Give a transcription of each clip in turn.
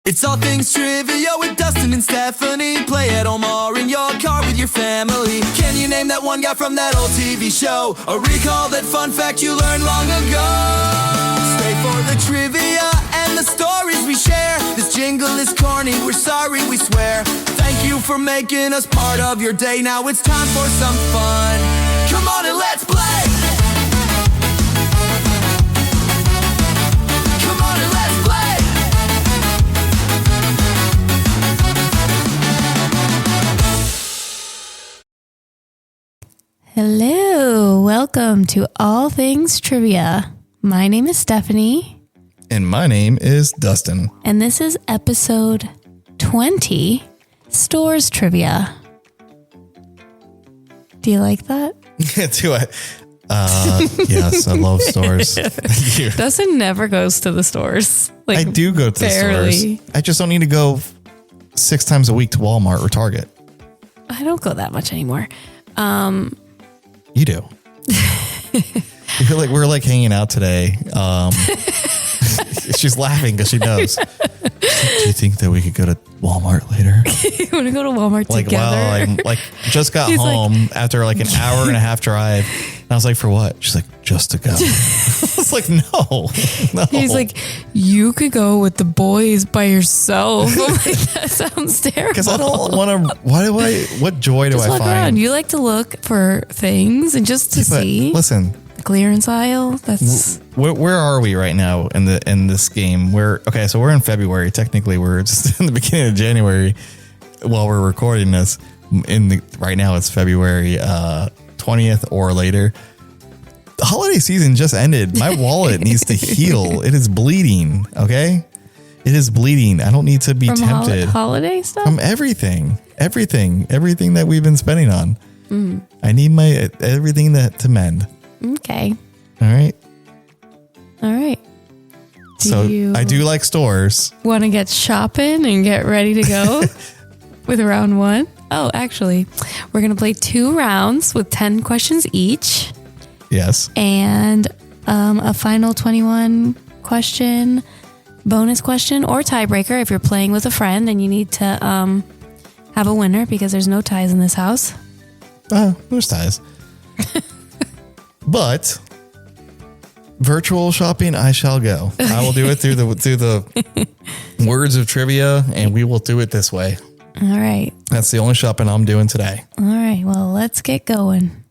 It's all things trivia with Dustin and Stephanie. Play at home or in your car with your family. Can you name that one guy from that old TV show? Or recall that fun fact you learned long ago? Stay for the trivia and the stories we share. This jingle is corny, we're sorry, we swear. Thank you for making us part of your day. Now it's time for some fun. Come on and let's play! Hello, welcome to All Things Trivia. My name is Stephanie. And my name is Dustin. And this is episode 20, Stores Trivia. Do you like that? Do I? Yes, I love stores. Thank you. Dustin never goes to the stores. I do go to barely. the stores. I just don't need to go 6 times a week to Walmart or Target. I don't go that much anymore. You do. I feel like we're like hanging out today. She's laughing because she knows. Do you think that we could go to Walmart later? You want to go to Walmart like, together? Well, I just got home after like an hour and a half drive. And I was like, for what? She's like, just to go. I was like, no. He's like, you could go with the boys by yourself. I'm like, that sounds terrible. Because I don't want to. What joy do I look find? Around. You like to look for things and just to see. Listen, the clearance aisle. That's where are we right now in this game? So we're in February. Technically, we're just in the beginning of January while we're recording this. Right now, it's February 20th or later. The holiday season just ended. My wallet needs to heal. It is bleeding. Okay, it is bleeding. I don't need to be tempted. Holiday stuff from everything that we've been spending on. I need my everything to mend. Okay. All right. I do like stores. Want to get shopping and get ready to go with round one? Oh, actually, we're going to play 2 rounds with 10 questions each. Yes. And a final 21 question, bonus question, or tiebreaker if you're playing with a friend and you need to have a winner because there's no ties in this house. There's ties. But virtual shopping, I shall go. I will do it through the words of trivia, and we will do it this way. All right. That's the only shopping I'm doing today. All right. Well, let's get going.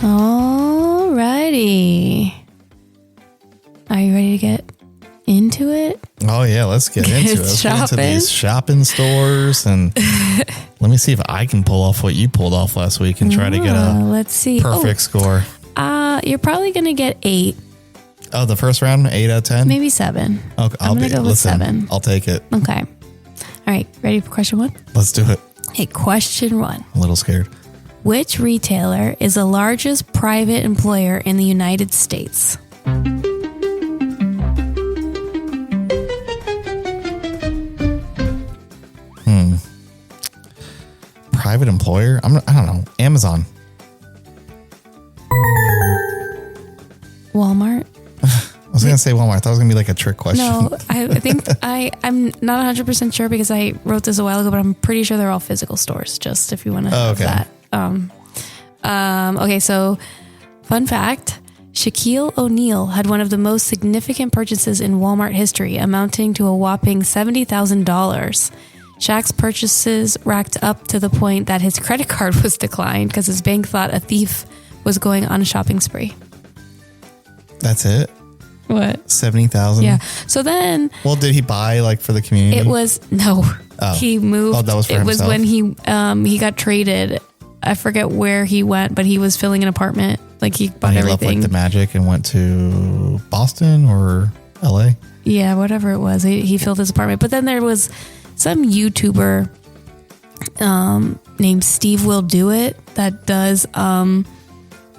All righty. Are you ready to get into it? Oh yeah, let's get into it. Let's get into these shopping stores, and let me see if I can pull off what you pulled off last week and try to get a perfect score. You're probably gonna get 8. Oh, the first round, 8 out of 10, maybe 7. Okay, I'm gonna go with 7. I'll take it. Okay. All right, ready for question 1? Let's do it. Hey, question 1. I'm a little scared. Which retailer is the largest private employer in the United States? Private employer? I don't know. Amazon. Walmart? I was going to say Walmart. I thought it was going to be like a trick question. No, I think I'm not 100% sure because I wrote this a while ago, but I'm pretty sure they're all physical stores, just if you want to have that. Okay, so fun fact, Shaquille O'Neal had one of the most significant purchases in Walmart history, amounting to a whopping $70,000. Shaq's purchases racked up to the point that his credit card was declined because his bank thought a thief was going on a shopping spree. That's it? What? 70,000? Yeah. So then... Well, did he buy like for the community? It was... No. Oh. He moved... Oh, that was for It himself? was when he got traded. I forget where he went, but he was filling an apartment. Like he bought he everything. left like the magic and went to Boston or LA? Yeah, whatever it was. He filled his apartment. But then there was some YouTuber named Steve Will Do It that does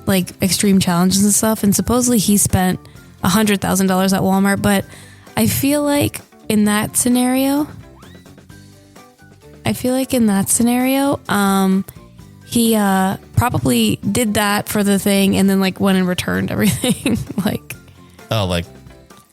like extreme challenges and stuff. And supposedly he spent $100,000 at Walmart. But I feel like in that scenario, he probably did that for the thing and then like went and returned everything. Like, oh, like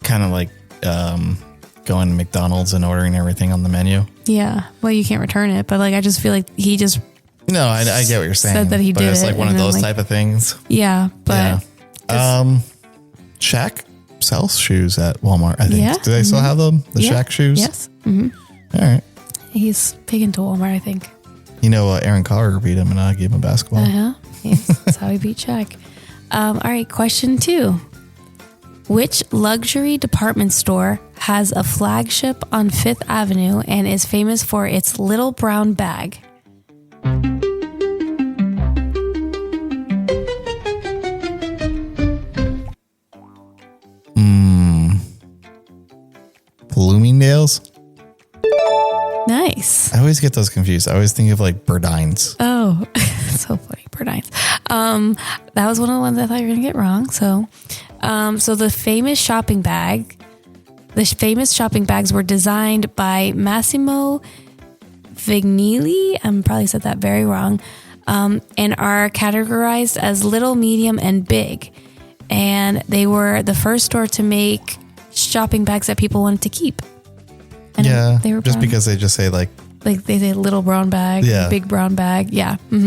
kind of like going to McDonald's and ordering everything on the menu. Yeah. Well, you can't return it, but like I just feel like he just No, I get what you're saying. said that he but did it's it like one of and then, those like- type of things. Yeah, but Shaq sells shoes at Walmart, I think. Yeah. Do they still have them? The yeah. Shaq shoes? Yes. All right. He's big into Walmart, I think. You know, Aaron Carter beat him in a game of basketball. Yes, that's how he beat Shaq. All right, question 2. Which luxury department store has a flagship on Fifth Avenue and is famous for its little brown bag? Bloomingdale's? Nice. I always get those confused. I always think of like Burdines. Oh, so funny. Burdines. That was one of the ones I thought you were going to get wrong. So the famous shopping bags were designed by Massimo Vignili. I probably said that very wrong. And are categorized as little, medium, and big. And they were the first store to make shopping bags that people wanted to keep. And Yeah. they were just brown. because they just say like, They say little brown bag, Yeah. big brown bag. Yeah. all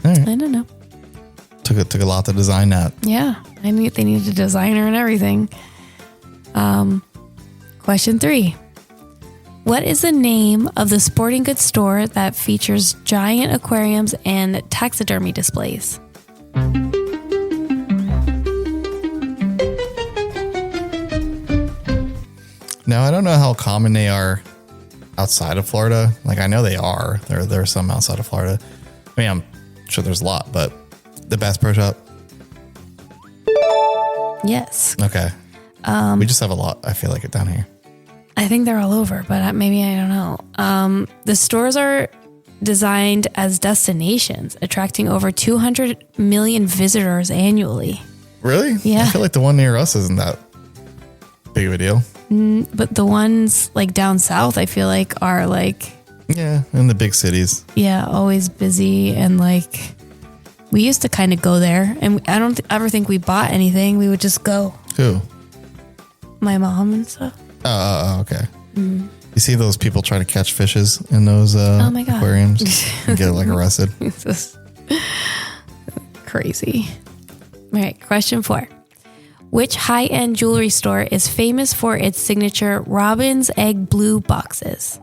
right. I don't know. Took a lot to design that. Yeah. They needed a designer and everything. Question 3. What is the name of the sporting goods store that features giant aquariums and taxidermy displays? Now, I don't know how common they are outside of Florida. Like, I know they are. There are some outside of Florida. I mean, I'm sure there's a lot, but the Bass Pro Shop. Yes. Okay. We just have a lot, I feel like, it down here. I think they're all over, but maybe I don't know. The stores are designed as destinations, attracting over 200 million visitors annually. Really? Yeah. I feel like the one near us isn't that big of a deal. But the ones like down south, I feel like are like, Yeah, in the big cities. yeah, always busy. And like, we used to kind of go there and I don't ever think we bought anything. We would just go. Who? My mom and stuff. Oh, okay. You see those people trying to catch fishes in those my God. aquariums and get like arrested? It's just crazy. All right, question 4. Which high-end jewelry store is famous for its signature robin's egg blue boxes?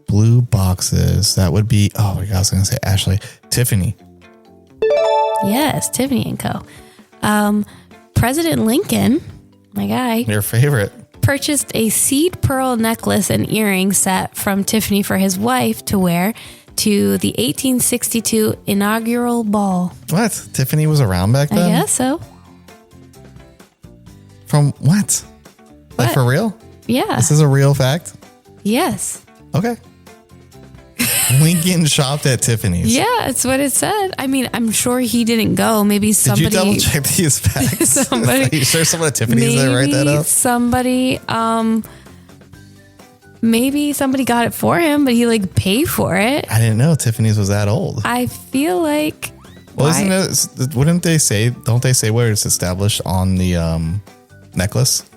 Blue boxes. That would be, oh my God, I was going to say Ashley. Tiffany. Yes, Tiffany & Co. President Lincoln, my guy, Your favorite. purchased a seed pearl necklace and earring set from Tiffany for his wife to wear to the 1862 inaugural ball. What? Tiffany was around back I then? guess so. From what? Like What? for real? Yeah. This is a real fact? Yes. Okay. Lincoln shopped at Tiffany's. Yeah, that's what it said. I mean, I'm sure he didn't go. Maybe Did somebody. you double check these facts? Somebody- Are you sure someone at Tiffany's there write that Maybe up? somebody got it for him, but he like paid for it. I didn't know Tiffany's was that old. I feel like. Well, why- isn't it? Wouldn't they say? Don't they say where it's established on the necklace?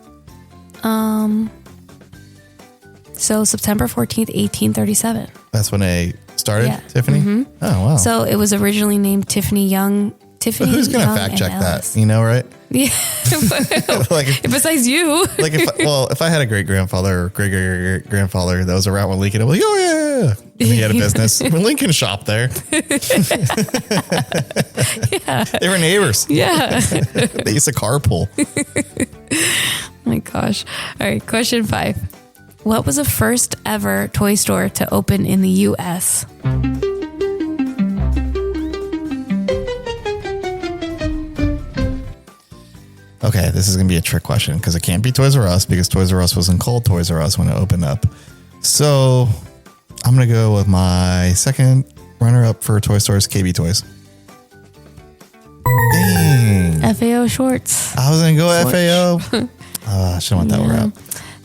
So September 14th, 1837. That's when they started. Yeah. Tiffany. Oh wow. So it was originally named Tiffany Young. Tiffany. Who's gonna Young fact and check Ellis. that? You know, right? Yeah. Like, Besides you. like if I had a great grandfather or great grandfather that was around when Lincoln, I'd be like, oh yeah, and he had a business. When Lincoln shopped there. Yeah. They were neighbors. Yeah. They used to carpool. Oh my gosh. All right. Question 5. What was the first ever toy store to open in the U.S.? Okay, this is going to be a trick question because it can't be Toys R Us because Toys R Us wasn't called Toys R Us when it opened up. So I'm going to go with my second Runner up for Toy Story is KB Toys. Dang. FAO shorts. I was going to go FAO. I should have went that route.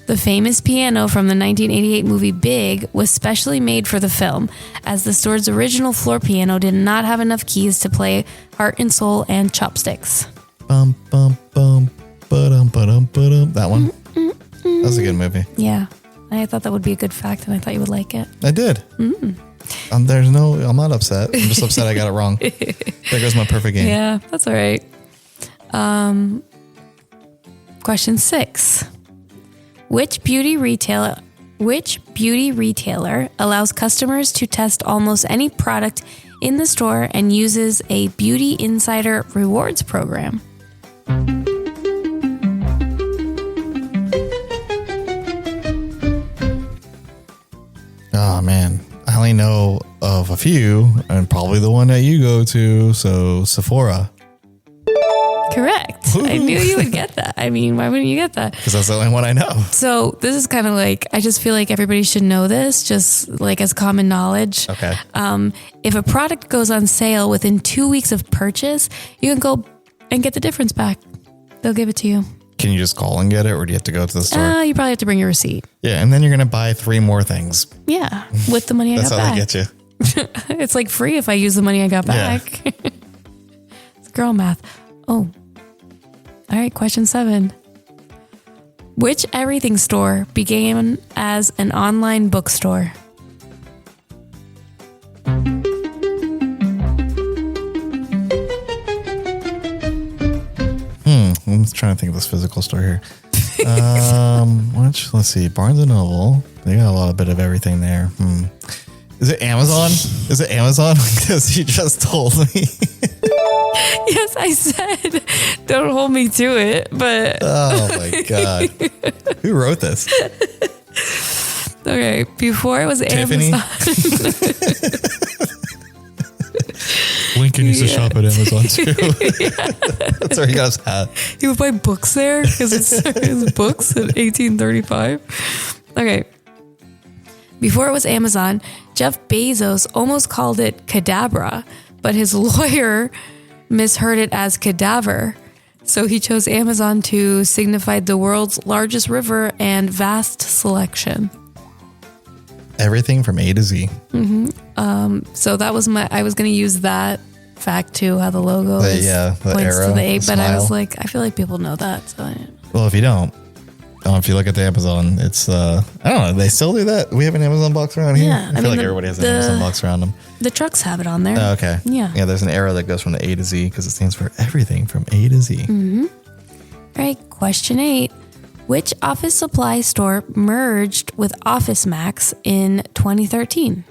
The famous piano from the 1988 movie Big was specially made for the film, as the store's original floor piano did not have enough keys to play Heart and Soul and Chopsticks. Bum, bum, bum, ba-dum, ba-dum, ba-dum. That one? That was a good movie. Yeah. I thought that would be a good fact, and I thought you would like it. I did. I'm not upset. I'm just upset I got it wrong. There goes my perfect game. Yeah, that's all right. Question 6. Which beauty retailer allows customers to test almost any product in the store and uses a Beauty Insider rewards program? Oh, man. I only know of a few, and probably the one that you go to, so Sephora. Correct. I knew you would get that. I mean, why wouldn't you get that? Because that's the only one I know. So this is kind of like, I just feel like everybody should know this, just like as common knowledge. Okay. If a product goes on sale within 2 weeks of purchase, you can go and get the difference back. They'll give it to you. Can you just call and get it, or do you have to go to the store? You probably have to bring your receipt. Yeah, and then you're going to buy 3 more things. Yeah, with the money I got back. That's how they get you. It's like free if I use the money I got back. Yeah. It's girl math. Oh. All right, question 7. Which everything store began as an online bookstore? I'm trying to think of this physical store here. Let's see. Barnes and Noble. They got a little bit of everything there. Is it Amazon? Is it Amazon? Because you just told me. Yes, I said, don't hold me to it, but. Oh my God. Who wrote this? Okay, before it was Tiffany? Amazon. Lincoln used to shop at Amazon too. That's where he got his hat. He would buy books there because it's books in 1835. Okay. Before it was Amazon, Jeff Bezos almost called it Cadabra, but his lawyer misheard it as cadaver. So he chose Amazon to signify the world's largest river and vast selection. Everything from A to Z. So that was I was going to use that fact too, how the logo points arrow, to the A, but smile. I was like, I feel like people know that. So Well, if you don't, if you look at the Amazon, it's, I don't know, they still do that? We have an Amazon box around here? Yeah, I feel like everybody has an Amazon box around them. The trucks have it on there. Oh, okay. Yeah. Yeah, there's an arrow that goes from the A to Z because it stands for everything from A to Z. All right, question 8. Which office supply store merged with Office Max in 2013?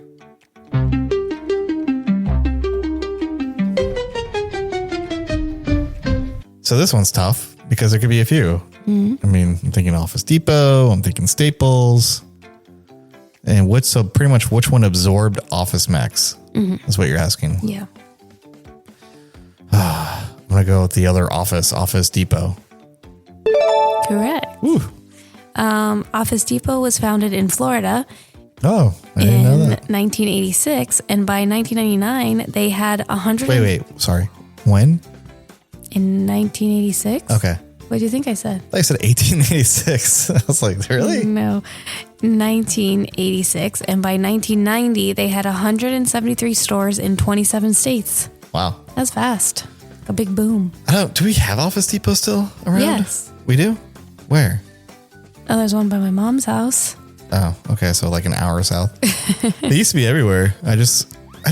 So this one's tough because there could be a few. I mean, I'm thinking Office Depot, I'm thinking Staples. And pretty much which one absorbed Office Max is what you're asking. Yeah. I'm going to go with the other Office Depot. Correct. Woo. Office Depot was founded in Florida Oh, I didn't know that. 1986, and by 1999, they had 100. Wait, sorry. When? In 1986? Okay. What do you think I said? I said 1886. I was like, really? No, 1986. And by 1990, they had 173 stores in 27 states. Wow. That's fast. A big boom. Do we have Office Depot still around? Yes. We do? Where? Oh, there's one by my mom's house. Oh, okay. So like an hour south. They used to be everywhere. I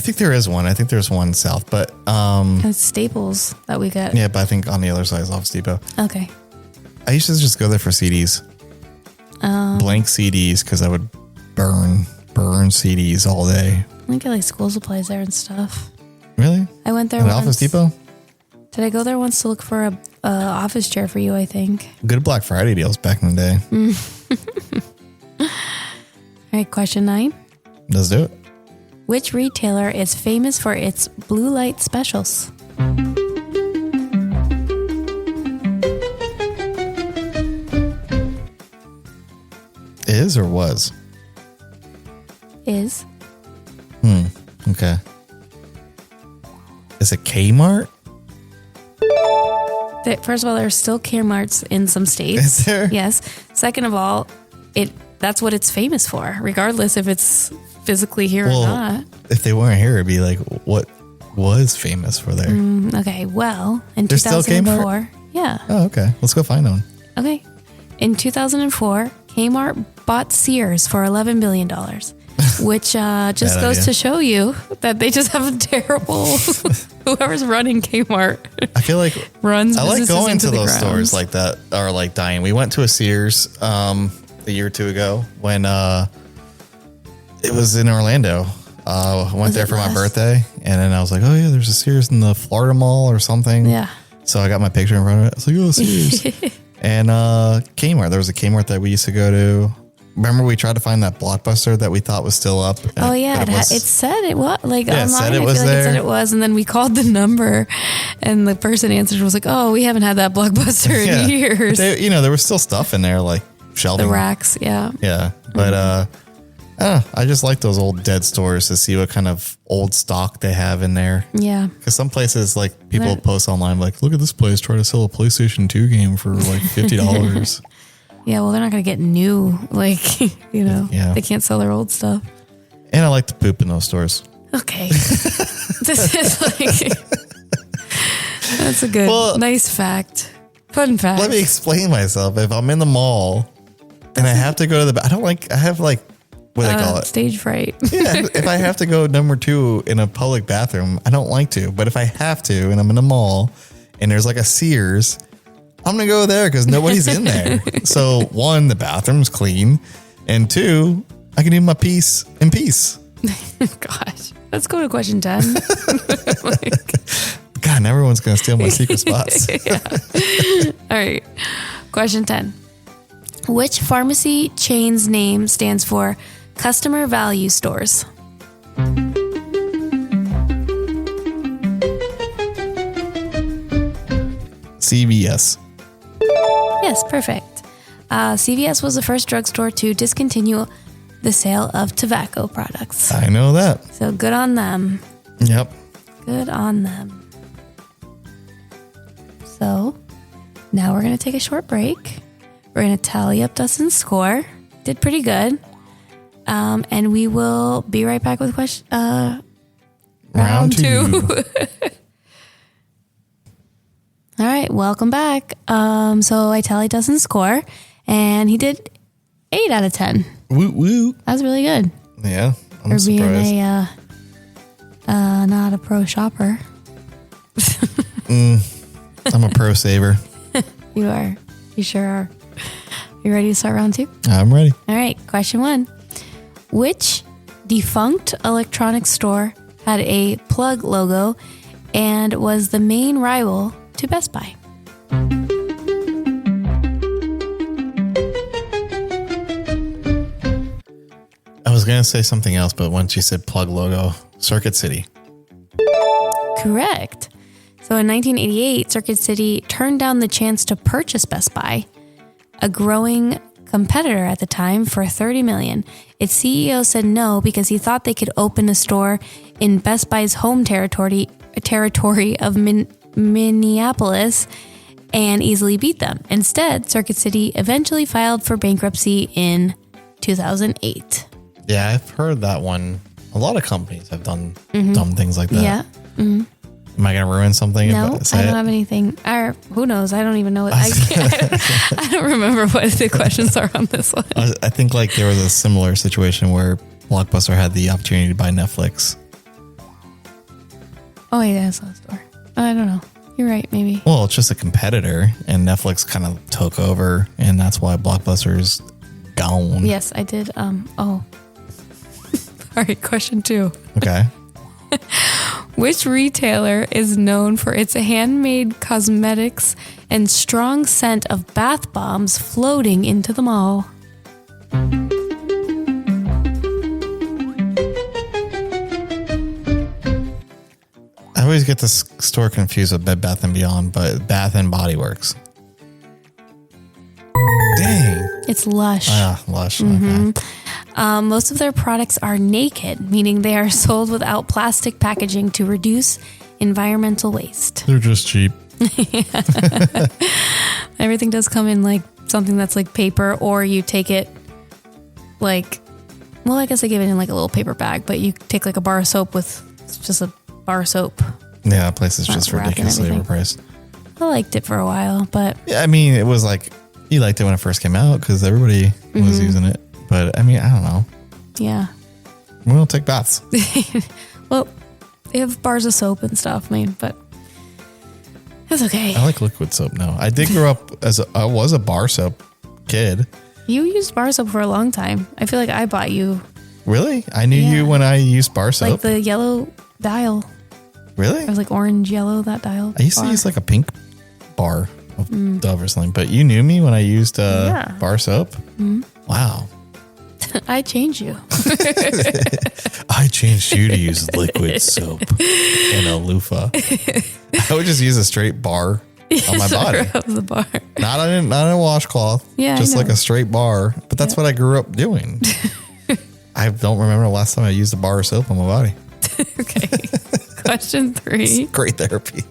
think there is one. I think there's one south, but It's Staples that we got. yeah, but I think on the other side is Office Depot. Okay. I used to just go there for CDs. Blank CDs because I would burn CDs all day. I get like school supplies there and stuff. Really? I went there At once. Office Depot? Did I go there once to look for a office chair for you, I think. Good Black Friday deals back in the day. All right, question 9. Let's do it. Which retailer is famous for its blue light specials? Is or was? Is. Okay. Is it Kmart? First of all, there's still Kmart's in some states. Is there? Yes. Second of all, that's what it's famous for, regardless if it's physically here or not. If they weren't here, it'd be like, what was famous for there? Okay, well, in There's still 2004. Kmart? Yeah. Oh, okay. Let's go find one. Okay. In 2004, Kmart bought Sears for $11 billion, which just goes to show you that they just have a terrible, whoever's running Kmart I feel like runs I like businesses going into to the those ground. stores like that are like dying. We went to a Sears a year or two ago when it was in Orlando. I went there for my birthday, and then I was like, oh yeah, there's a Sears in the Florida Mall or something. Yeah. So I got my picture in front of it. I was like, oh, Sears. And Kmart. There was a Kmart that we used to go to. Remember we tried to find that Blockbuster that we thought was still up? Oh yeah, it said it was like online. Said I it feel was like there. it said it was, and then we called the number, and the person answered was like, "Oh, we haven't had that Blockbuster in years." There was still stuff in there like shelving. The racks, yeah. Yeah, but I don't know. I just like those old dead stores to see what kind of old stock they have in there. Yeah. Because some places, like, people post online, like, look at this place trying to sell a PlayStation 2 game for like $50. Yeah, well, they're not going to get new, like, Yeah. they can't sell their old stuff. And I like to poop in those stores. Okay. This is like, that's a good, nice fact. Fun fact. Let me explain myself. If I'm in the mall and I have to go to the, I have like, what do they call it? Stage fright. Yeah, if I have to go number 2 in a public bathroom, I don't like to. But if I have to and I'm in a mall and there's like a Sears, I'm going to go there because nobody's in there. So 1, the bathroom's clean. And 2, I can do my piece in peace. Gosh. Let's go to question 10. God, now everyone's going to steal my secret spots. All right. Question 10. Which pharmacy chain's name stands for Customer Value Stores? CVS. Yes, perfect. CVS was the first drugstore to discontinue the sale of tobacco products. I know that. So good on them. Yep. Good on them. So now we're going to take a short break. We're going to tally up Dustin's score. Did pretty good. And we will be right back with round 2. All right, welcome back. So I tallied Dustin's score, and he did 8 out of 10. Woo woo. That was really good. Yeah, I'm For surprised. being not a pro shopper. I'm a pro saver. You are. You sure are. You ready to start round 2? I'm ready. All right, question 1. Which defunct electronics store had a plug logo and was the main rival to Best Buy? I was going to say something else, but once you said plug logo, Circuit City. Correct. So in 1988, Circuit City turned down the chance to purchase Best Buy, a growing competitor at the time, for $30 million. Its CEO said no because he thought they could open a store in Best Buy's home territory of Minneapolis and easily beat them. Instead, Circuit City eventually filed for bankruptcy in 2008. Yeah, I've heard that one. A lot of companies have done dumb things like that. Yeah. Am I going to ruin something? No, I don't have anything. Or who knows? I don't even know. I don't remember what the questions are on this one. I think like there was a similar situation where Blockbuster had the opportunity to buy Netflix. Oh, yeah, I saw the store. I don't know. You're right, maybe. Well, it's just a competitor, and Netflix kind of took over, and that's why Blockbuster's gone. Yes, I did. All right, question 2. Okay. Which retailer is known for its handmade cosmetics and strong scent of bath bombs floating into the mall? I always get this store confused with Bed Bath & Beyond, but Bath & Body Works. Dang. It's Lush. Ah, Lush. Okay. Most of their products are naked, meaning they are sold without plastic packaging to reduce environmental waste. They're just cheap. Everything does come in like something that's like paper, or you take it like, well, I guess they give it in like a little paper bag, but you take like a bar of soap with just a bar of soap. Yeah, that place is Not just wrapped in ridiculously everything. overpriced. I liked it for a while, but Yeah, I mean, it was like, you liked it when it first came out because everybody was using it. But I mean, I don't know. yeah. We don't take baths. Well, they have bars of soap and stuff, but that's okay. I like liquid soap now. I did grow up I was a bar soap kid. You used bar soap for a long time. I feel like I bought you Really? I knew Yeah. you when I used bar soap. like the yellow dial. Really? It was like orange, yellow, that dial. I used to use like a pink bar of Dove or something, but you knew me when I used Yeah. bar soap? Wow. I changed you. I changed you to use liquid soap and a loofah. I would just use a straight bar on my body. Of the bar. Not in a washcloth. Yeah, I just know. like a straight bar. But that's what I grew up doing. I don't remember the last time I used a bar of soap on my body. Okay. Question 3. Great therapy.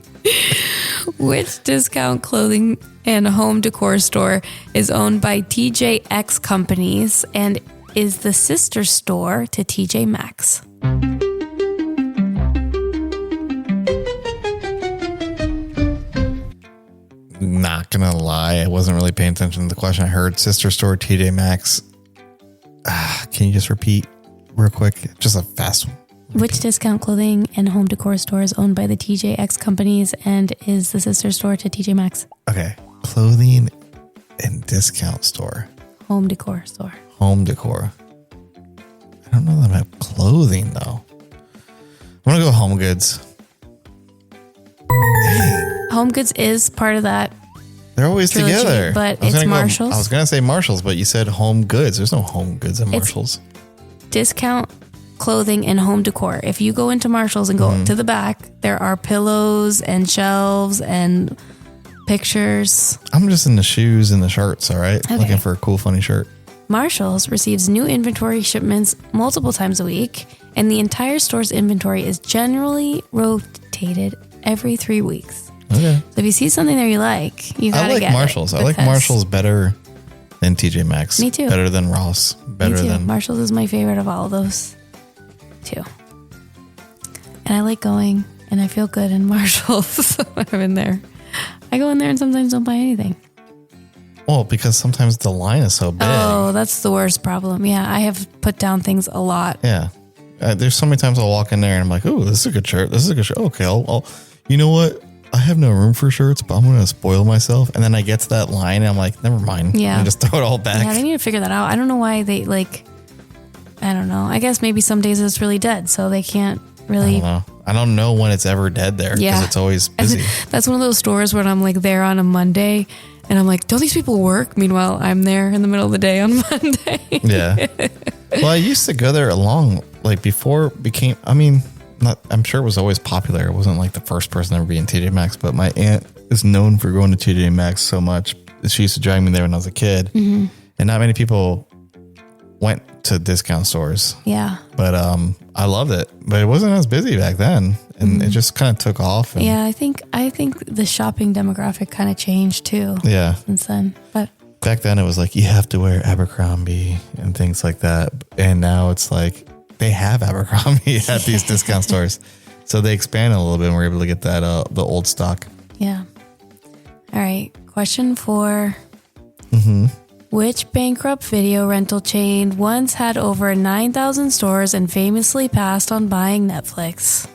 Which discount clothing and home decor store is owned by TJX Companies and is the sister store to TJ Maxx? Not gonna lie, I wasn't really paying attention to the question. I heard sister store TJ Maxx. Can you just repeat real quick? Just a fast one. Which discount clothing and home decor store is owned by the TJX Companies and is the sister store to TJ Maxx? Okay. Clothing and discount store. Home decor store. Home decor. I don't know that I have clothing though. I'm gonna go Home Goods. Home Goods is part of that. They're always Trilogy, together. but I was it's gonna Marshalls. I was gonna say Marshalls, but you said Home Goods. There's no Home Goods at Marshalls. Discount clothing and home decor. If you go into Marshalls and go to the back, there are pillows and shelves and pictures. I'm just in the shoes and the shirts, all right? Okay. Looking for a cool, funny shirt. Marshalls receives new inventory shipments multiple times a week, and the entire store's inventory is generally rotated every 3 weeks. Okay. So if you see something there you like, you I gotta like get Marshalls. it I like because- Marshalls better than TJ Maxx. Me too. Better than Ross. Better Me too. than Marshalls is my favorite of all of those too. And I like going, and I feel good in Marshalls when I'm in there. I go in there and sometimes don't buy anything. Well, because sometimes the line is so big. Oh, that's the worst problem. Yeah, I have put down things a lot. Yeah. There's so many times I'll walk in there and I'm like, oh, this is a good shirt. This is a good shirt. Okay, I'll you know what? I have no room for shirts, but I'm going to spoil myself. And then I get to that line and I'm like, never mind. Yeah. And just throw it all back. Yeah, they need to figure that out. I don't know why they I don't know. I guess maybe some days it's really dead, so they can't really. I don't know when it's ever dead there because Yeah. it's always busy. That's one of those stores where I'm like there on a Monday and I'm like, don't these people work? Meanwhile, I'm there in the middle of the day on Monday. Yeah. Well, I used to go there before it became, I'm sure it was always popular. It wasn't like the first person to ever be in TJ Maxx, but my aunt is known for going to TJ Maxx so much. She used to drag me there when I was a kid. Mm-hmm. And not many people went to discount stores. Yeah. But I loved it. But it wasn't as busy back then. And it just kind of took off. And Yeah, I think the shopping demographic kind of changed too. Yeah. Since then. But Back then it was like you have to wear Abercrombie and things like that. And now it's like they have Abercrombie at these discount stores. So they expanded a little bit and we're able to get that the old stock. yeah. All right. Question 4. Which bankrupt video rental chain once had over 9,000 stores and famously passed on buying Netflix?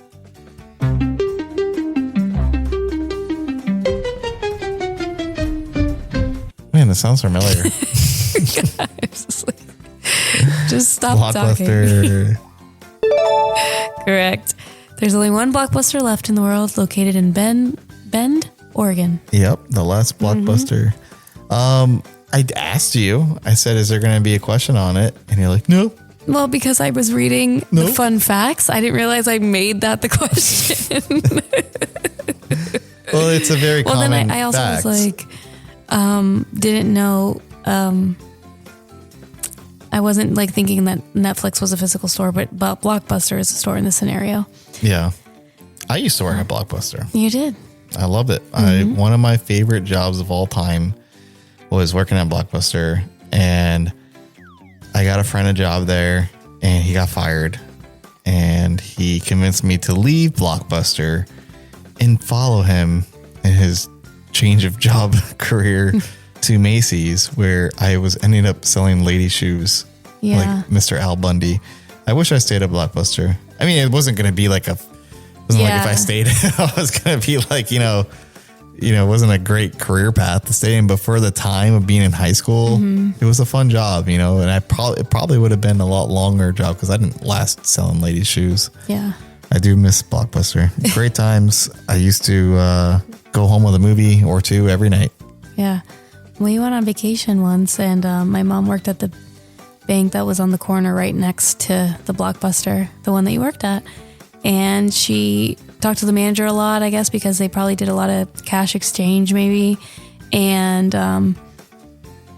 Man, this sounds familiar. Just stop talking. Blockbuster. Correct. There's only one Blockbuster left in the world, located in Bend, Oregon. Yep, the last Blockbuster. I asked you, I said, is there going to be a question on it? And you're like, no. Well, because I was reading the Nope. fun facts, I didn't realize I made that the question. Well, it's a very Well, common then I also fact. was like, didn't know. I wasn't like thinking that Netflix was a physical store, but Blockbuster is a store in this scenario. Yeah. I used to work at Blockbuster. You did. I loved it. One of my favorite jobs of all time was working at Blockbuster, and I got a friend a job there, and he got fired, and he convinced me to leave Blockbuster and follow him in his change of job career to Macy's, where I was ending up selling lady shoes, like Mr. Al Bundy. I wish I stayed at Blockbuster. I mean, it wasn't going to be like it wasn't like if I stayed, I was going to be like, it wasn't a great career path to stay in, but for the time of being in high school, it was a fun job, and it probably would have been a lot longer job because I didn't last selling ladies' shoes. Yeah. I do miss Blockbuster. Great times. I used to go home with a movie or two every night. Yeah. We went on vacation once, and my mom worked at the bank that was on the corner right next to the Blockbuster, the one that you worked at. And she talked to the manager a lot, I guess, because they probably did a lot of cash exchange maybe. And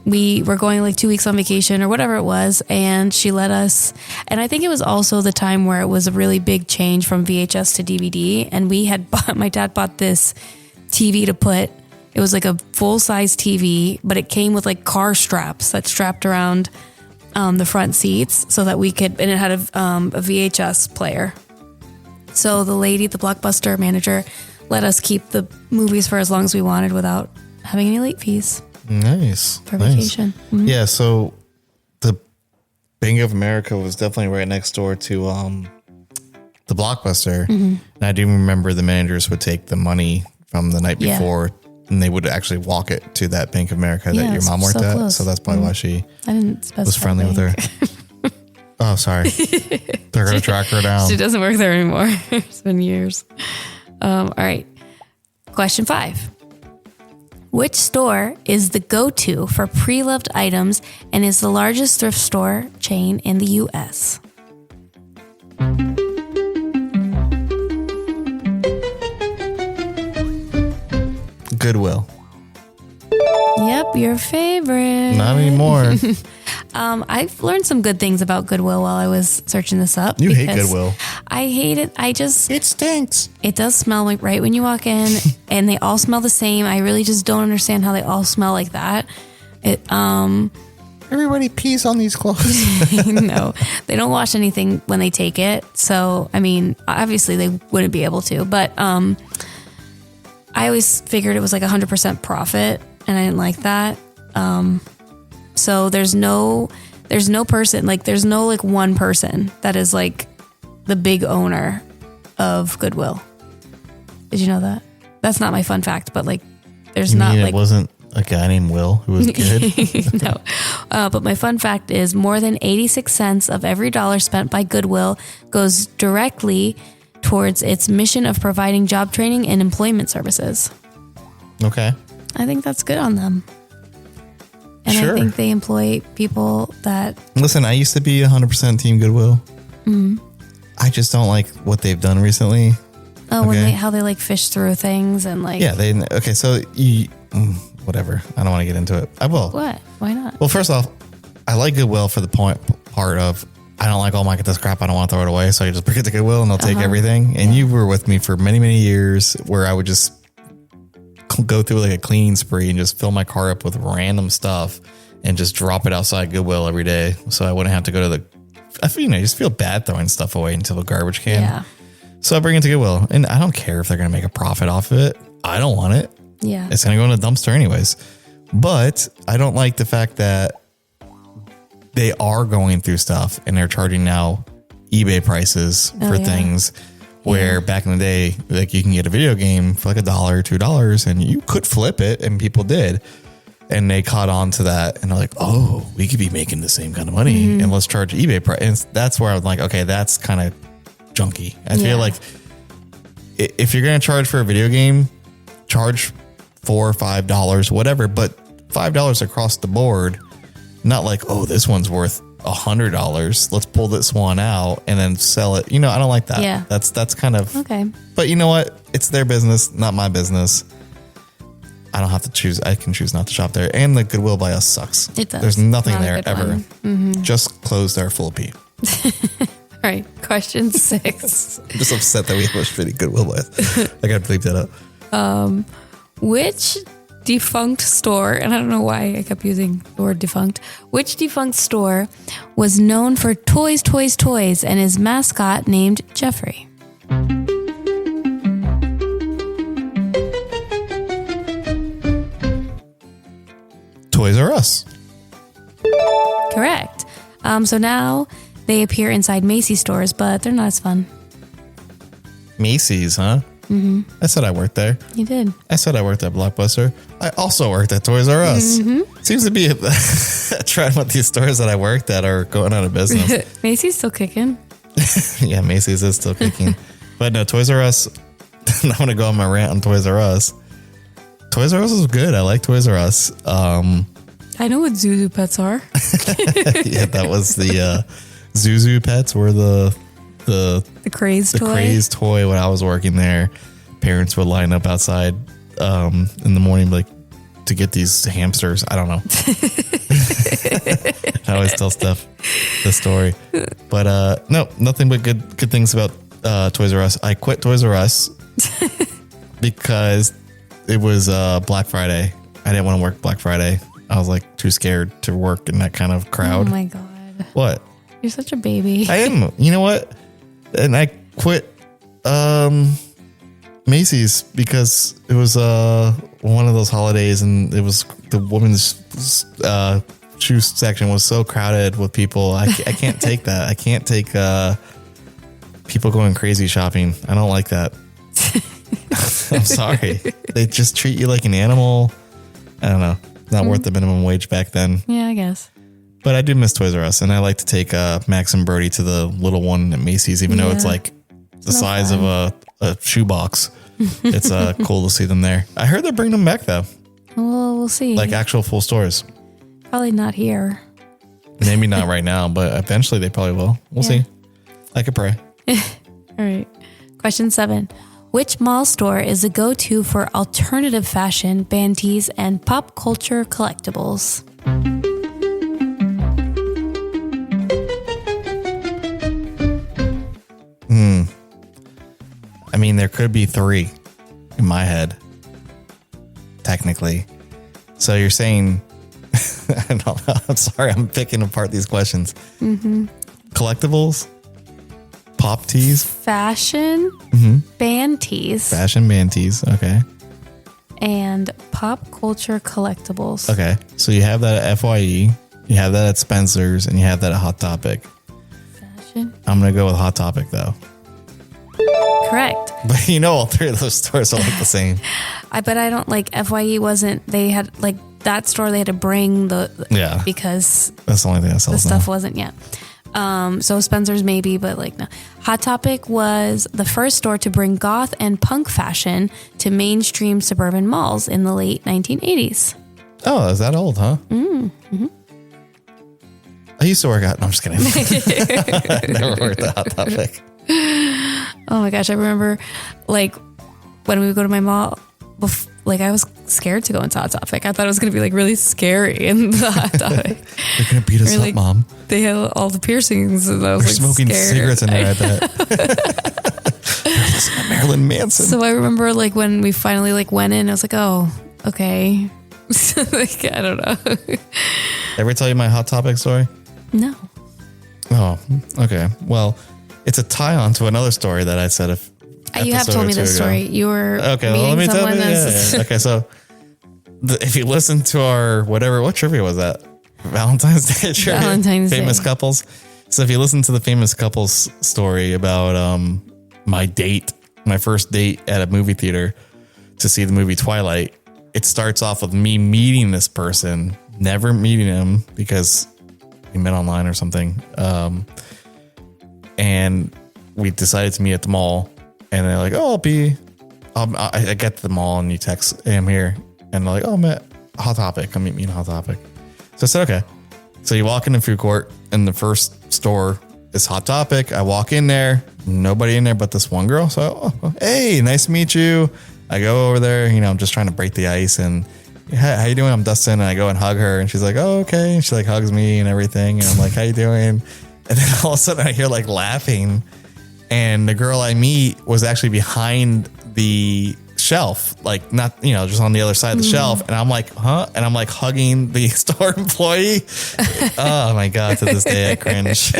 we were going like 2 weeks on vacation or whatever it was. And she let us, and I think it was also the time where it was a really big change from VHS to DVD. And my dad bought this TV to put, it was like a full-size TV, but it came with like car straps that strapped around the front seats so that we could, and it had a VHS player. So the Blockbuster manager, let us keep the movies for as long as we wanted without having any late fees. Nice. For vacation. Mm-hmm. Yeah, so the Bank of America was definitely right next door to the Blockbuster. And I do remember the managers would take the money from the night before, and they would actually walk it to that Bank of America that your mom worked at. Close. So that's probably why she was friendly with her. Oh, sorry. They're going to track her down. She doesn't work there anymore. It's been years. All right. Question 5. Which store is the go-to for pre-loved items and is the largest thrift store chain in the U.S.? Goodwill. Yep, your favorite. Not anymore. I've learned some good things about Goodwill while I was searching this up. You hate Goodwill. I hate it. It stinks. It does smell like right when you walk in, and they all smell the same. I really just don't understand how they all smell like that. Everybody pees on these clothes. No, they don't wash anything when they take it. So, I mean, obviously they wouldn't be able to, but I always figured it was like 100% profit, and I didn't like that. So there's no person, like there's no like one person that is like the big owner of Goodwill. Did you know that? That's not my fun fact, but like there's not like, it wasn't a guy named Will who was good. No. But my fun fact is more than 86 cents of every dollar spent by Goodwill goes directly towards its mission of providing job training and employment services. Okay. I think that's good on them. And Sure. I think they employ people that... Listen, I used to be 100% Team Goodwill. I just don't like what they've done recently. Oh, okay. How they like fish through things and like... Yeah, so whatever. I don't want to get into it. I will. What? Why not? Well, first off, I like Goodwill for the part of I don't like, oh my God, this crap, I don't want to throw it away. So I just bring it to Goodwill and they'll take everything. And you were with me for many, many years where I would just go through like a cleaning spree and just fill my car up with random stuff and just drop it outside Goodwill every day. So I wouldn't have to go to I just feel bad throwing stuff away into the garbage can. Yeah. So I bring it to Goodwill and I don't care if they're going to make a profit off of it. I don't want it. Yeah. It's going to go in a dumpster anyways. But I don't like the fact that they are going through stuff and they're charging now eBay prices for things where back in the day, like you can get a video game for like $1, $2 and you could flip it and people did. And they caught on to that and they're like, oh, we could be making the same kind of money and let's charge eBay price. And that's where I was like, okay, that's kind of junky. I feel like if you're going to charge for a video game, charge $4 or $5, whatever, but $5 across the board, not like, oh, this one's worth $100. Let's pull this one out and then sell it. I don't like that. Yeah. That's kind of okay. But you know what? It's their business, not my business. I don't have to choose. I can choose not to shop there. And the Goodwill by us sucks. It does. There's nothing Not a there good ever. one. Just clothes that are full of pee. right. Question 6. I'm just upset that we have a shitty Goodwill list. I gotta bleep that up. Which defunct store, and I don't know why I kept using the word defunct, which defunct store was known for toys, toys, toys, and his mascot named Jeffrey? Toys R Us. Correct. So now they appear inside Macy's stores, but they're not as fun. Macy's, huh? Mm-hmm. I said I worked there. You did. I said I worked at Blockbuster. I also worked at Toys R Us. Mm-hmm. Seems to be a trend with these stores that I worked at are going out of business. Macy's still kicking. Yeah, Macy's is still kicking. But no, Toys R Us, I'm going to go on my rant on Toys R Us. Toys R Us is good. I like Toys R Us. I know what Zuzu pets are. Yeah, that was the Zuzu pets were the crazed toy. The crazed toy when I was working there. Parents would line up outside in the morning like to get these hamsters. I don't know. I always tell Steph the story. But no, nothing but good things about Toys R Us. I quit Toys R Us because it was Black Friday. I didn't want to work Black Friday. I was like too scared to work in that kind of crowd. Oh my God. What? You're such a baby. I am. You know what? And I quit Macy's because it was one of those holidays and it was the women's shoe section was so crowded with people. I can't take that. I can't take people going crazy shopping. I don't like that. I'm sorry. They just treat you like an animal. I don't know. Not worth the minimum wage back then. Yeah, I guess. But I do miss Toys R Us, and I like to take Max and Brody to the little one at Macy's, even though it's like the size of a shoebox. It's cool to see them there. I heard they're bringing them back though. Well, we'll see. Like actual full stores. Probably not here. Maybe not right now, but eventually they probably will. We'll see. I could pray. All right. Question 7. Which mall store is the go-to for alternative fashion, band tees, and pop culture collectibles? I mean, there could be 3 in my head, technically. So you're saying, I'm sorry, I'm picking apart these questions. Mm-hmm. Collectibles, pop tees, fashion, band tees, fashion band tees. Okay. And pop culture collectibles. Okay. So you have that at FYE, you have that at Spencer's, and you have that at Hot Topic. Fashion. I'm going to go with Hot Topic though. Correct. But you know, all 3 of those stores are like the same. But I don't like FYE wasn't, they had like that store, they had to bring because that's the only thing that sells the stuff wasn't yet. So Spencer's maybe, but like no. Hot Topic was the first store to bring goth and punk fashion to mainstream suburban malls in the late 1980s. Oh, is that old, huh? Mm-hmm. I used to work out. No, I'm just kidding. I never worked at Hot Topic. Oh my gosh, I remember like when we would go to my mall, like I was scared to go into Hot Topic. I thought it was going to be like really scary in the Hot Topic. They're going to beat us up, Mom. They had all the piercings and I was We're like smoking scared. cigarettes in there, I bet. They're listening to Marilyn Manson. So I remember like when we finally like went in, I was like, oh, okay. Like, I don't know. Ever tell you my Hot Topic story? No. Oh, okay. Well, it's a tie on to another story that I said you have told me this story. You were okay. Well, let me tell you. Yeah. Okay, so if you listen to our what trivia was that? Valentine's Day trivia. Valentine's famous Day. couples. So if you listen to the famous couples story about my first date at a movie theater to see the movie Twilight, it starts off with me meeting this person, never meeting him because we met online or something. And we decided to meet at the mall, and they're like, "Oh, I get to the mall, and you text, hey, I'm here," and they're like, "Oh, I'm at Hot Topic. Come meet me in Hot Topic." So I said, "Okay." So you walk in the food court, and the first store is Hot Topic. I walk in there, nobody in there but this one girl. So, hey, nice to meet you. I go over there, I'm just trying to break the ice, and how you doing? I'm Dustin, and I go and hug her, and she's like, "Oh, okay." And she like hugs me and everything, and I'm like, "How you doing?" And then all of a sudden I hear like laughing, and the girl I meet was actually behind the shelf, like not, just on the other side of the shelf. And I'm like, huh? And I'm like hugging the store employee. Oh my God. To this day, I cringe.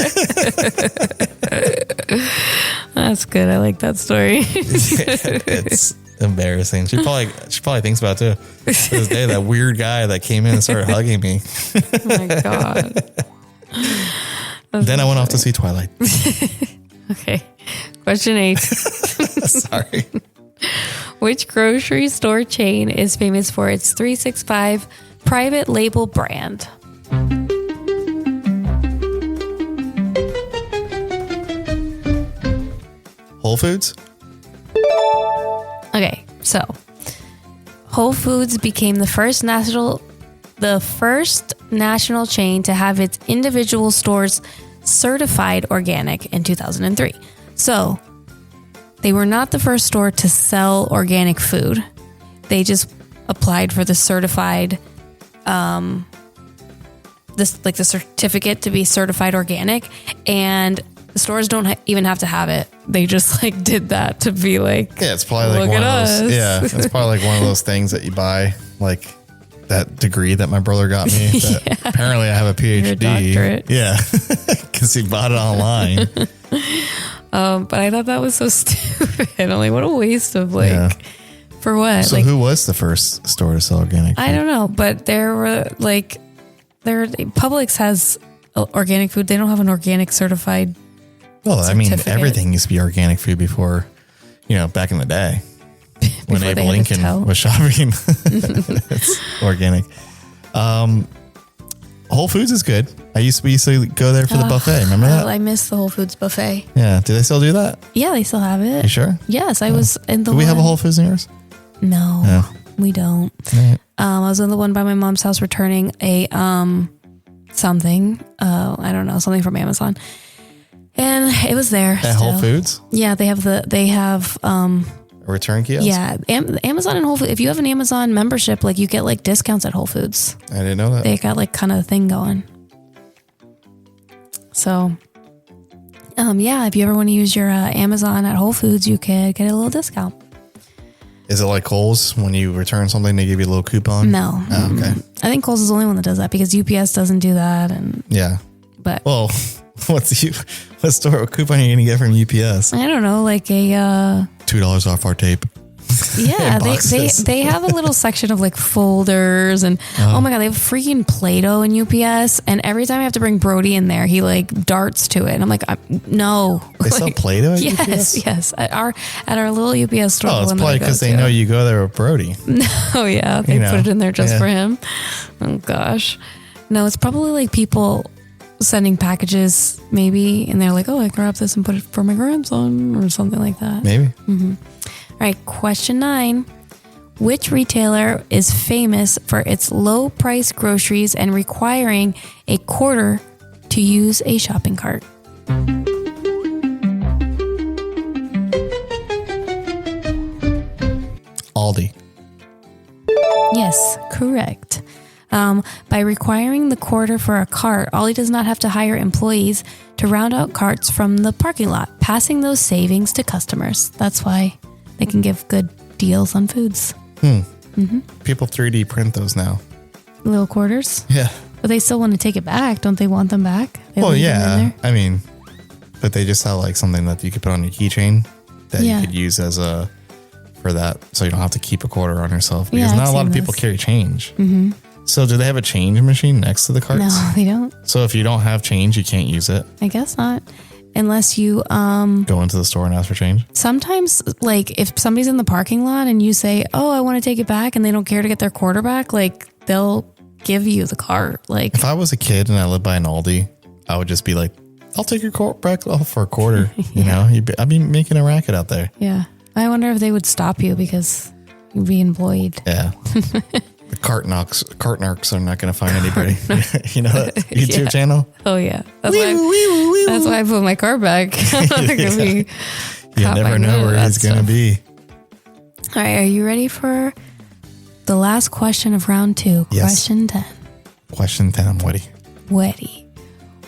That's good. I like that story. It's embarrassing. She probably thinks about it too. To this day, that weird guy that came in and started hugging me. Oh my God. Then I went off to see Twilight. Okay. Question 8. Sorry. Which grocery store chain is famous for its 365 private label brand? Whole Foods? Okay, so Whole Foods became the first national chain to have its individual stores certified organic in 2003. So they were not the first store to sell organic food. They just applied for the certified, the certificate to be certified organic, and the stores don't even have to have it. They just did that to be like, yeah, it's probably like look one of at those. us. Yeah, it's probably like one of those things that you buy, like that degree that my brother got me. That apparently I have a PhD. Your doctorate. Yeah, because he bought it online. But I thought that was so stupid. I'm like, what a waste of for what? So who was the first store to sell organic food? I don't know, but Publix has organic food. They don't have an organic certified. Well, I mean, certificate. everything used to be organic food before, back in the day when Before Abe they had to Lincoln tell. was shopping. It's organic. Whole Foods is good. We used to go there for the buffet. Remember that? I miss the Whole Foods buffet. Yeah. Do they still do that? Yeah, they still have it. You sure? Yes, I was in the Do we have a one- Whole Foods in yours? No, No. we don't. Right. I was in the one by my mom's house returning a something. I don't know, something from Amazon. And it was there. At Whole Foods? Yeah, they have A return kiosk? Yeah, Amazon and Whole Foods. If you have an Amazon membership, you get discounts at Whole Foods. I didn't know that. They got kind of a thing going. So, if you ever want to use your Amazon at Whole Foods, you could get a little discount. Is it like Kohl's? When you return something, they give you a little coupon? No. Oh, okay. I think Kohl's is the only one that does that because UPS doesn't do that. Yeah. But Well, what store coupon are you going to get from UPS? I don't know, like a $2 off our tape. yeah, Boxes. they have a little section of folders and oh my God, they have freaking Play-Doh in UPS, and every time I have to bring Brody in there, he darts to it, and I'm like, no. They sell Play-Doh at Yes, UPS? yes, at our little UPS store. Oh, it's the one that probably I go because they to. know you go there with Brody. Oh yeah, they put it in there just for him. Oh gosh, no, it's probably people sending packages maybe, and they're like, oh, I grab this and put it for my grandson or something like that. Maybe. All right, question 9. Which retailer is famous for its low price groceries and requiring a quarter to use a shopping cart? Aldi. Yes, correct. By requiring the quarter for a cart, Aldi does not have to hire employees to round out carts from the parking lot, passing those savings to customers. That's why they can give good deals on foods. People 3D print those now. Little quarters. Yeah. But they still want to take it back. Don't they want them back? They Well, leave them in yeah. there? I mean, but they just have something that you could put on your keychain that Yeah. you could use for that, so you don't have to keep a quarter on yourself, because Yeah, not I've a lot of seen people those. carry change. Mm-hmm. So do they have a change machine next to the carts? No, they don't. So if you don't have change, you can't use it. I guess not. Unless you, Go into the store and ask for change. sometimes if somebody's in the parking lot and you say, oh, I want to take it back, and they don't care to get their quarter back, they'll give you the cart. If I was a kid and I lived by an Aldi, I would just be like, I'll take your cart back off for a quarter. I'd be making a racket out there. Yeah. I wonder if they would stop you because you'd be employed. Yeah. The cart narcs are not going to find anybody. You know that YouTube channel? Oh, yeah. That's why I put my car back. I'm not gonna be You caught never by know none of where that he's going to stuff. be. All right. Are you ready for the last question of round 2? Yes. Question 10. Question 10, I'm Woody. Weddy.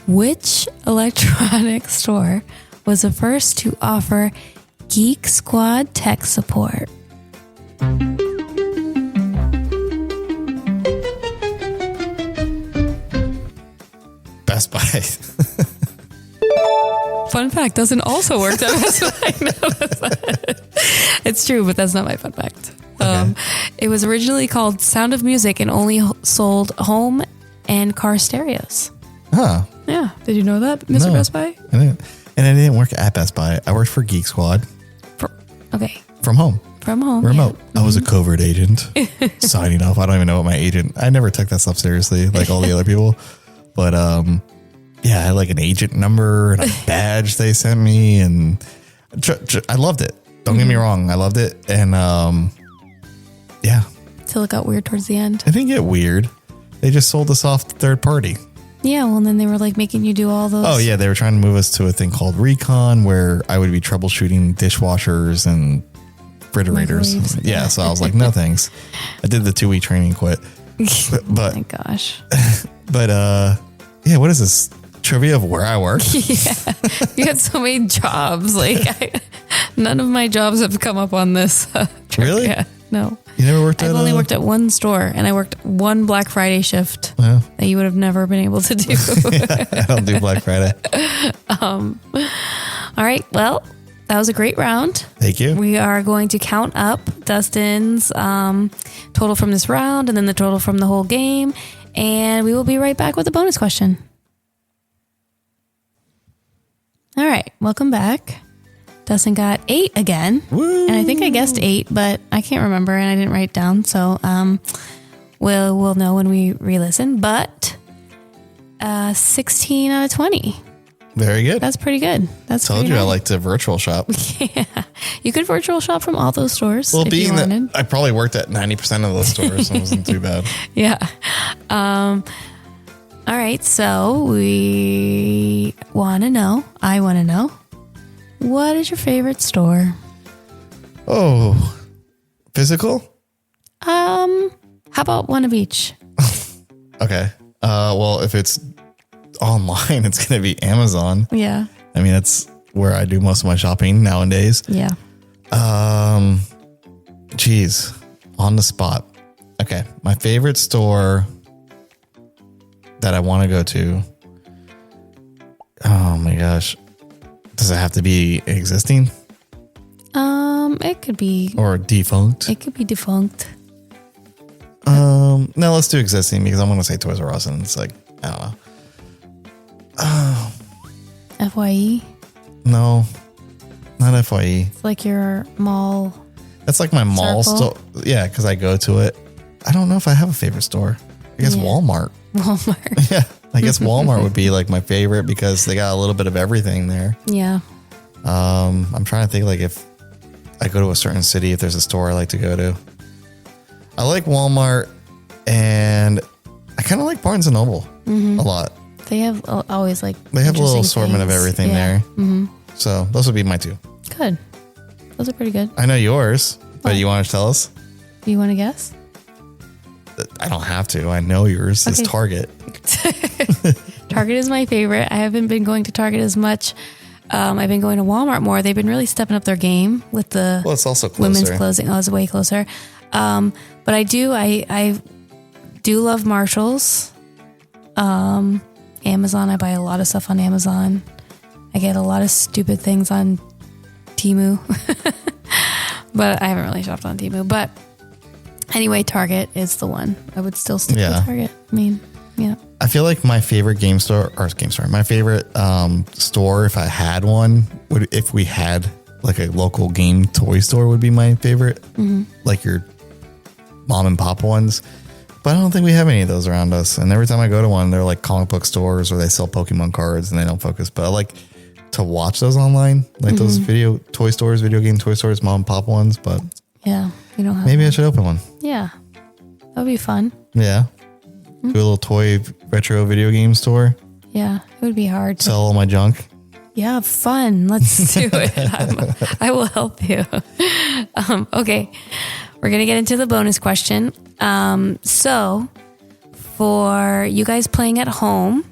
Which electronic store was the first to offer Geek Squad tech support? Best Buy. Fun fact, doesn't also work at Best Buy. No, it's true, but that's not my fun fact. Okay. It was originally called Sound of Music and only sold home and car stereos. Huh. Yeah. Did you know that, Mr. No, Best Buy? I didn't. And I didn't work at Best Buy. I worked for Geek Squad Okay. from home. From home. Remote. Yeah. I was a covert agent signing off. I don't even know what my agent. I never took that stuff seriously like all the other people. But yeah, I had like an agent number and a badge they sent me, and I loved it. Don't get me wrong, I loved it, and yeah. Till it got weird towards the end. It didn't get weird. They just sold us off to third party. Yeah, well, and then they were like making you do all those. Oh yeah, they were trying to move us to a thing called Recon, where I would be troubleshooting dishwashers and refrigerators. Microwaves. Yeah, so I was like, no thanks. I did the 2-week training, quit. Oh But my gosh. but yeah, what is this trivia of where I work? Yeah. You had so many jobs. Like, none of my jobs have come up on this. Really? Yeah. No. You never worked at? I've only worked at one store, and I worked one Black Friday shift Yeah. that you would have never been able to do. I don't do Black Friday. All right. Well, that was a great round. Thank you. We are going to count up Dustin's total from this round and then the total from the whole game. And we will be right back with a bonus question. All right. Welcome back. Dustin got 8 again. Woo. And I think I guessed 8, but I can't remember and I didn't write it down. So we'll know when we re-listen. But 16 out of 20. Very good. That's pretty good. That's Told pretty you I high. like to virtual shop. Yeah. You could virtual shop from all those stores. Well, if being you that wanted. I probably worked at 90% of those stores, so it wasn't too bad. Yeah. All right. So I want to know, what is your favorite store? Oh, physical? How about one of each? Okay. Well, if it's online, it's going to be Amazon. Yeah. I mean, that's where I do most of my shopping nowadays. Yeah. Geez, on the spot. Okay. My favorite store that I want to go to. Oh my gosh. Does it have to be existing It could be. or defunct? It could be defunct. No, let's do existing because I'm going to say Toys R Us and it's like, I don't know. FYE. No, not FYE. It's like your mall. That's like my mall Circle? store. Yeah, because I go to it. I don't know if I have a favorite store. I guess Yeah. Walmart. Walmart. Yeah, I guess Walmart would be like my favorite because they got a little bit of everything there. Yeah. I'm trying to think like if I go to a certain city, if there's a store I like to go to. I like Walmart and I kind of like Barnes and Noble a lot. They have always like. They have a little interesting assortment of things. everything Yeah. there. Mm-hmm. So those would be my 2. Good. Those are pretty good. I know yours, but Oh. you want to tell us? Do you want to guess? I don't have to. I know yours is Okay. Target. Target is my favorite. I haven't been going to Target as much. I've been going to Walmart more. They've been really stepping up their game with the Well, it's also closer. women's clothing. Oh, it's way closer. But I do love Marshalls. Amazon. I buy a lot of stuff on Amazon. I get a lot of stupid things on Temu. But I haven't really shopped on Temu. But anyway, Target is the one. I would still stick Yeah. with Target. I mean, yeah. I feel like my favorite my favorite store, if I had one, if we had like a local game toy store, would be my favorite. Like your mom and pop ones. But I don't think we have any of those around us. And every time I go to one, they're like comic book stores or they sell Pokemon cards and they don't focus. But I like to watch those online, like those video game toy stores, mom and pop ones. But Yeah. You don't have maybe I should open one. Yeah. That would be fun. Yeah. Do a little toy retro video game store. Yeah. It would be hard. Sell all my junk. Yeah, fun. Let's do it. I will help you. Okay. We're going to get into the bonus question. So for you guys playing at home,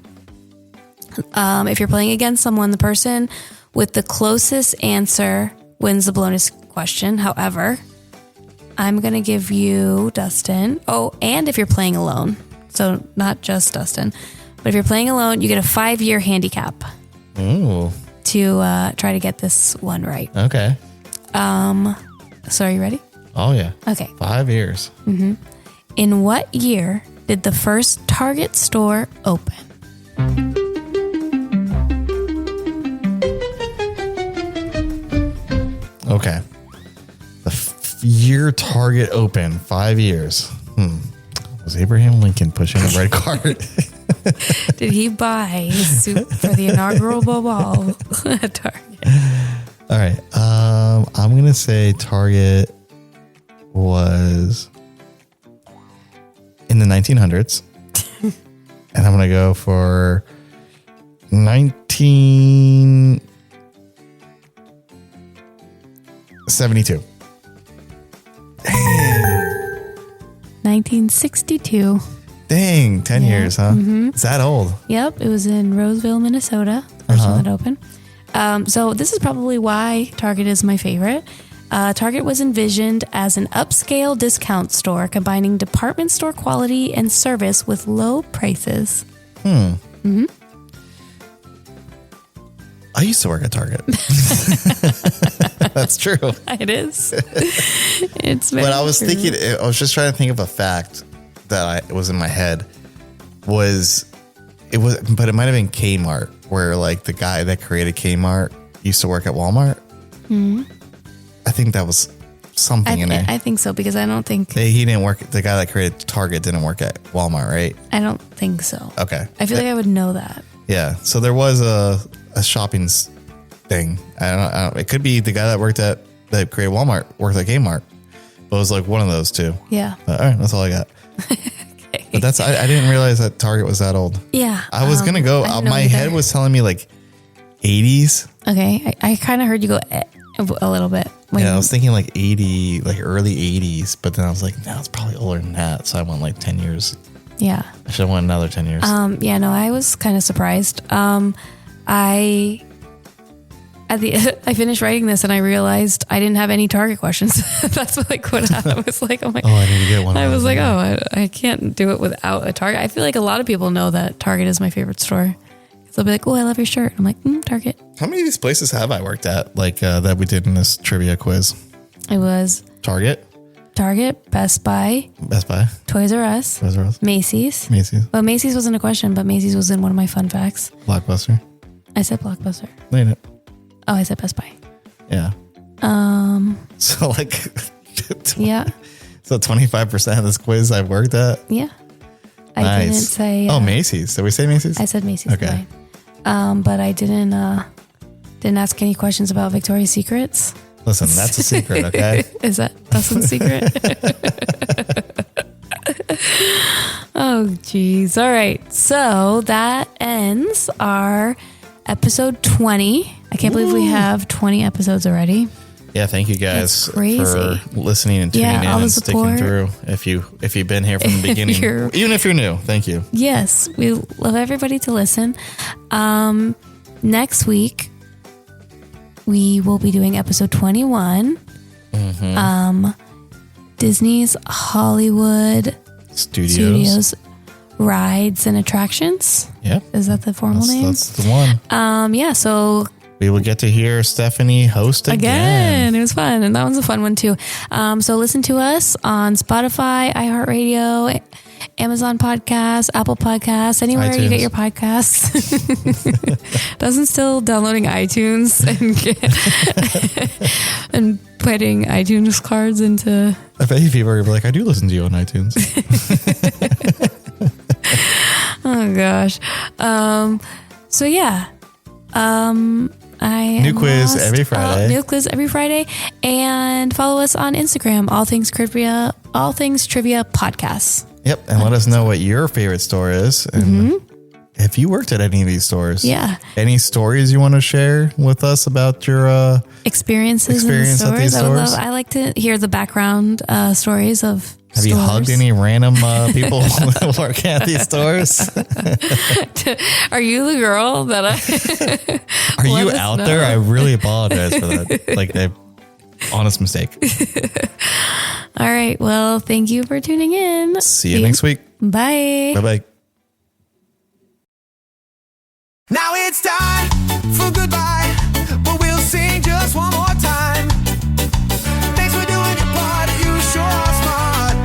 If you're playing against someone, the person with the closest answer wins the bonus question. However, I'm going to give you Dustin. Oh, and if you're playing alone, so not just Dustin, but if you're playing alone, you get a 5-year handicap. Ooh. To try to get this one right. Okay. So are you ready? Oh, yeah. Okay. 5 years. In what year did the first Target store open? Okay. Year Target opened, 5 years. Was Abraham Lincoln pushing a red cart? Did he buy his suit for the inaugural ball at Target? All right. I'm going to say Target was in the 1900s. And I'm going to go for 1972. 1962. Dang, 10 years, huh? It's that old. Yep, it was in Roseville, Minnesota. First one that opened. So this is probably why Target is my favorite. Target was envisioned as an upscale discount store combining department store quality and service with low prices. I used to work at Target. That's true. It is. It's very But I was true. thinking, I was just trying to think of a fact that was in my head. But it might have been Kmart, where like the guy that created Kmart used to work at Walmart. I think that was something in there. I think so, because I don't think He didn't work. The guy that created Target didn't work at Walmart, right? I don't think so. Okay. I feel like I would know that. Yeah. So there was a shopping thing. I don't. It could be the guy that created Walmart worked at Kmart. But it was like one of those two. Yeah. But, all right, that's all I got. Okay. But I didn't realize that Target was that old. Yeah. I was gonna go. I didn't know My either. head was telling me like 80s. Okay. I kind of heard you go a little bit. Yeah, I was thinking like 80, like early 80s. But then I was like, no, it's probably older than that. So I went like 10 years. Yeah. I should have went another 10 years. Yeah, no, I was kind of surprised. I finished writing this and I realized I didn't have any Target questions. That's like what I was like. Oh my! Oh, I need to get one. I was like, I can't do it without a Target. I feel like a lot of people know that Target is my favorite store. They'll be like, oh, I love your shirt. I'm like, Target. How many of these places have I worked at? Like that we did in this trivia quiz. It was Target, Best Buy, Toys R Us, Macy's. Well, Macy's wasn't a question, but Macy's was in one of my fun facts. Blockbuster. I said Blockbuster. Ain't it? Oh, I said Best Buy. Yeah. So like, Yeah. So 25% of this quiz I've worked at. Yeah. I Nice. didn't say. Macy's. Did we say Macy's? I said Macy's. Okay. But I didn't ask any questions about Victoria's Secrets. Listen, that's a secret, okay? Is that Dustin's secret? Oh, geez. All right. So that ends our episode 20. I can't believe we have 20 episodes already. Yeah, thank you guys That's crazy. for listening and tuning in all the and support. sticking through. If you've been here from the beginning, even if you're new, thank you. Yes, we love everybody to listen. Next week, we will be doing episode 21. Disney's Hollywood Studios Rides and Attractions. Yep. Is that the formal name? That's the one. Yeah, so We will get to hear Stephanie host again. It was fun. And that one's a fun one too. So listen to us on Spotify, iHeartRadio, Amazon Podcasts, Apple Podcasts, anywhere you get your podcasts. Dustin's still downloading iTunes and putting iTunes cards into. I bet you people are like, I do listen to you on iTunes. Oh gosh. So yeah. New quiz every Friday. New quiz every Friday, and follow us on Instagram. All things trivia podcasts. Yep, and let us know what your favorite store is, and Have you worked at any of these stores? Yeah. Any stories you want to share with us about your experience at these stores? I like to hear the background stories of Have you hugged any random people working at these stores? Are you the girl that Are you out there? I really apologize for that. Like, honest mistake. All right. Well, thank you for tuning in. See you next week. Bye. Bye-bye. Now it's time for goodbye, but we'll sing just one more time. Thanks for doing your part, you sure are smart.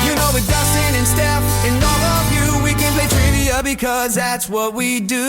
You know, with Dustin and Steph and all of you, we can play trivia because that's what we do.